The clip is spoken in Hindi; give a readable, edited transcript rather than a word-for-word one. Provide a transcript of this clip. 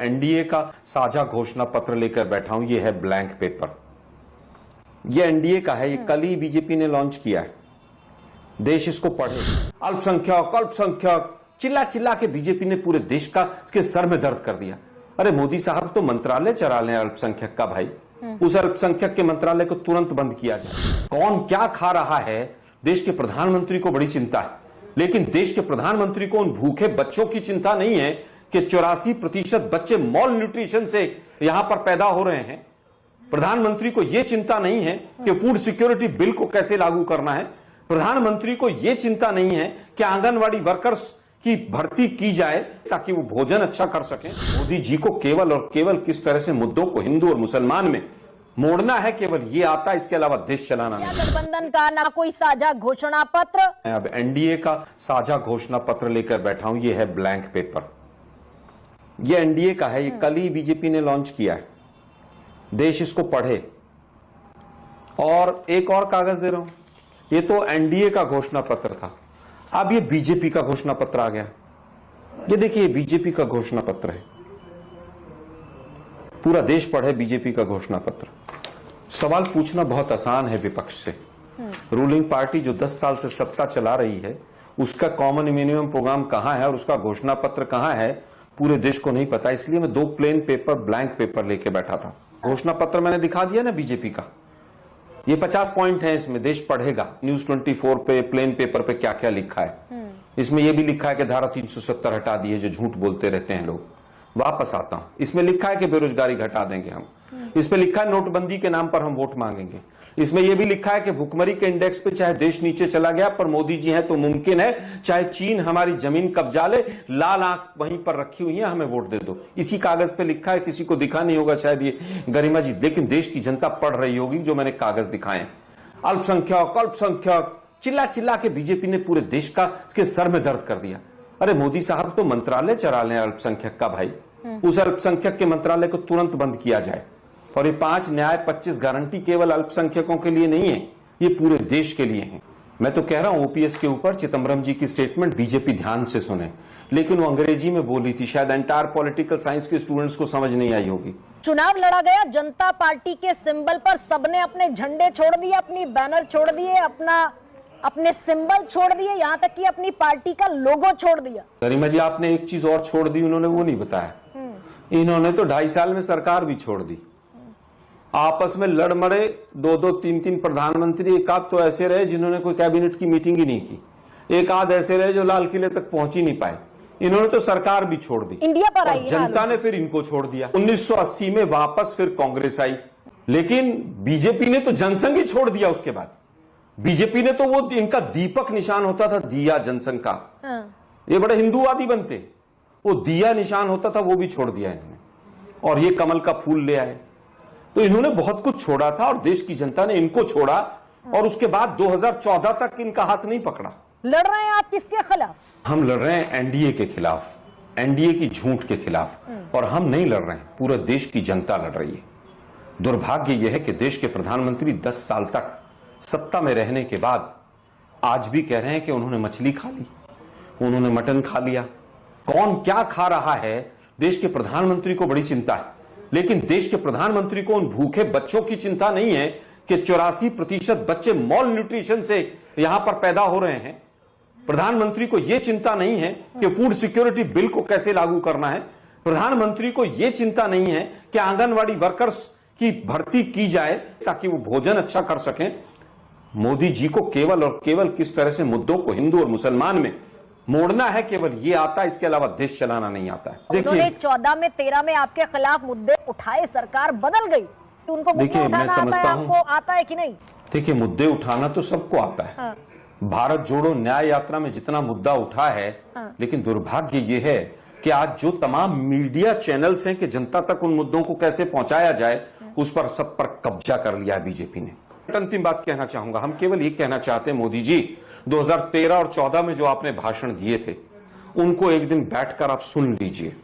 एनडीए का साझा घोषणा पत्र लेकर बैठा हूं। ये है ब्लैंक पेपर। ये एनडीए का है। ये कल ही बीजेपी ने लॉन्च किया है। देश इसको पढ़े। अल्पसंख्यक चिल्ला चिल्ला के बीजेपी ने पूरे देश का इसके सर में दर्द कर दिया। अरे मोदी साहब तो मंत्रालय चला लें अल्पसंख्यक का भाई। उस अल्पसंख्यक के मंत्रालय को तुरंत बंद किया जाए। कौन क्या खा रहा है, देश के प्रधानमंत्री को बड़ी चिंता है, लेकिन देश के प्रधानमंत्री को उन भूखे बच्चों की चिंता नहीं है कि 84% बच्चे मॉल न्यूट्रिशन से यहां पर पैदा हो रहे हैं। प्रधानमंत्री को यह चिंता नहीं है कि फूड सिक्योरिटी बिल को कैसे लागू करना है। प्रधानमंत्री को यह चिंता नहीं है कि आंगनवाड़ी वर्कर्स की भर्ती की जाए ताकि वो भोजन अच्छा कर सकें। मोदी जी को केवल और केवल किस तरह से मुद्दों को हिंदू और मुसलमान में मोड़ना है, केवल ये आता है। इसके अलावा देश चलाना नहीं। गठबंधन का ना कोई साझा घोषणा पत्र। अब एनडीए का साझा घोषणा पत्र लेकर बैठा हूं। ये है ब्लैंक पेपर। ये एनडीए का है। ये कल ही बीजेपी ने लॉन्च किया है। देश इसको पढ़े। और एक और कागज दे रहा हूं। ये तो एनडीए का घोषणा पत्र था, अब ये बीजेपी का घोषणा पत्र आ गया। ये देखिए, बीजेपी का घोषणा पत्र है। पूरा देश पढ़े बीजेपी का घोषणा पत्र। सवाल पूछना बहुत आसान है विपक्ष से। रूलिंग पार्टी जो 10 साल से सत्ता चला रही है, उसका कॉमन मिनिमम प्रोग्राम कहां है और उसका घोषणा पत्र कहां है, पूरे देश को नहीं पता। इसलिए मैं 2 प्लेन पेपर, ब्लैंक पेपर लेके बैठा था। घोषणा पत्र मैंने दिखा दिया ना बीजेपी का। ये 50 पॉइंट है, इसमें देश पढ़ेगा। न्यूज 24 पे प्लेन पेपर पे क्या क्या लिखा है। इसमें यह भी लिखा है कि धारा 370 हटा दी है, जो झूठ बोलते रहते हैं लोग। वापस आता हूं। इसमें लिखा है कि बेरोजगारी घटा देंगे हम। इसमें लिखा है नोटबंदी के नाम पर हम वोट मांगेंगे। इसमें यह भी लिखा है कि भुखमरी के इंडेक्स पे चाहे देश नीचे चला गया, पर मोदी जी हैं तो मुमकिन है, चाहे चीन हमारी जमीन कब्जा ले, लाल आंख वहीं पर रखी हुई है, हमें वोट दे दो। इसी कागज पे लिखा है। किसी को दिखा नहीं होगा शायद ये गरिमा जी, लेकिन देश की जनता पढ़ रही होगी जो मैंने कागज दिखाए। अल्पसंख्यक चिल्ला चिल्ला के बीजेपी ने पूरे देश का इसके सर में दर्द कर दिया। अरे मोदी साहब तो मंत्रालय चला लें अल्पसंख्यक का भाई। उस अल्पसंख्यक के मंत्रालय को तुरंत बंद किया जाए। और ये 5 न्याय 25 गारंटी केवल अल्पसंख्यकों के लिए नहीं है, ये पूरे देश के लिए है। मैं तो कह रहा हूं ओपीएस के ऊपर चिदंबरम जी की स्टेटमेंट बीजेपी ध्यान से सुने, लेकिन वो अंग्रेजी में बोली थी, शायद एंटायर पॉलिटिकल साइंस के स्टूडेंट्स को समझ नहीं आई होगी। चुनाव लड़ा गया, जनता पार्टी के सिंबल पर सबने अपने झंडे छोड़ दिए, अपनी बैनर छोड़ दिए, अपने सिंबल छोड़ दिए, यहाँ तक कि अपनी पार्टी का लोगो छोड़ दिया। गरिमा जी, आपने एक चीज और छोड़ दी, उन्होंने वो नहीं बताया। इन्होंने तो 2.5 साल में सरकार भी छोड़ दी। आपस में लड़ मरे 2-2, 3-3 प्रधानमंत्री। एक आध तो ऐसे रहे जिन्होंने कोई कैबिनेट की मीटिंग ही नहीं की। एक आध ऐसे रहे जो लाल किले तक पहुंच ही नहीं पाए। इन्होंने तो सरकार भी छोड़ दी। इंडिया पर आई, जनता ने फिर इनको छोड़ दिया। 1980 में वापस फिर कांग्रेस आई, लेकिन बीजेपी ने तो जनसंघ ही छोड़ दिया। उसके बाद बीजेपी ने तो वो इनका दीपक निशान होता था, दिया जनसंघ का। ये बड़े हिंदूवादी बनते, वो दिया निशान होता था, वो भी छोड़ दिया इन्होंने। और ये कमल का फूल ले आए। तो इन्होंने बहुत कुछ छोड़ा था और देश की जनता ने इनको छोड़ा। और उसके बाद 2014 तक इनका हाथ नहीं पकड़ा। लड़ रहे हैं आप किसके खिलाफ? हम लड़ रहे हैं एनडीए के खिलाफ, एनडीए की झूठ के खिलाफ। और हम नहीं लड़ रहे हैं, पूरा देश की जनता लड़ रही है। दुर्भाग्य यह है कि देश के प्रधानमंत्री 10 साल तक सत्ता में रहने के बाद आज भी कह रहे हैं कि उन्होंने मछली खा ली, उन्होंने मटन खा लिया। कौन क्या खा रहा है, देश के प्रधानमंत्री को बड़ी चिंता है, लेकिन देश के प्रधानमंत्री को उन भूखे बच्चों की चिंता नहीं है कि 84% बच्चे मॉल न्यूट्रिशन से यहां पर पैदा हो रहे हैं। प्रधानमंत्री को यह चिंता नहीं है कि फूड सिक्योरिटी बिल को कैसे लागू करना है। प्रधानमंत्री को यह चिंता नहीं है कि आंगनवाड़ी वर्कर्स की भर्ती की जाए ताकि वो भोजन अच्छा कर सकें। मोदी जी को केवल और केवल किस तरह से मुद्दों को हिंदू और मुसलमान में मोड़ना है, केवल ये आता है। इसके अलावा देश चलाना नहीं आता है। देखिए, 14 में 13 में आपके खिलाफ मुद्दे उठाए, सरकार बदल गई। उनको देखिए, मैं समझता हूं, आपको आता है कि नहीं? देखिए, मुद्दे उठाना तो सबको आता है। हाँ। भारत जोड़ो न्याय यात्रा में जितना मुद्दा उठा है, लेकिन दुर्भाग्य ये है कि आज जो तमाम मीडिया चैनल्स हैं कि जनता तक उन मुद्दों को कैसे पहुंचाया जाए, उस पर सब पर कब्जा कर लिया है बीजेपी ने। अंतिम बात कहना चाहूंगा, हम केवल ये कहना चाहते हैं, मोदी जी 2013 और 14 में जो आपने भाषण दिए थे, उनको एक दिन बैठकर आप सुन लीजिए।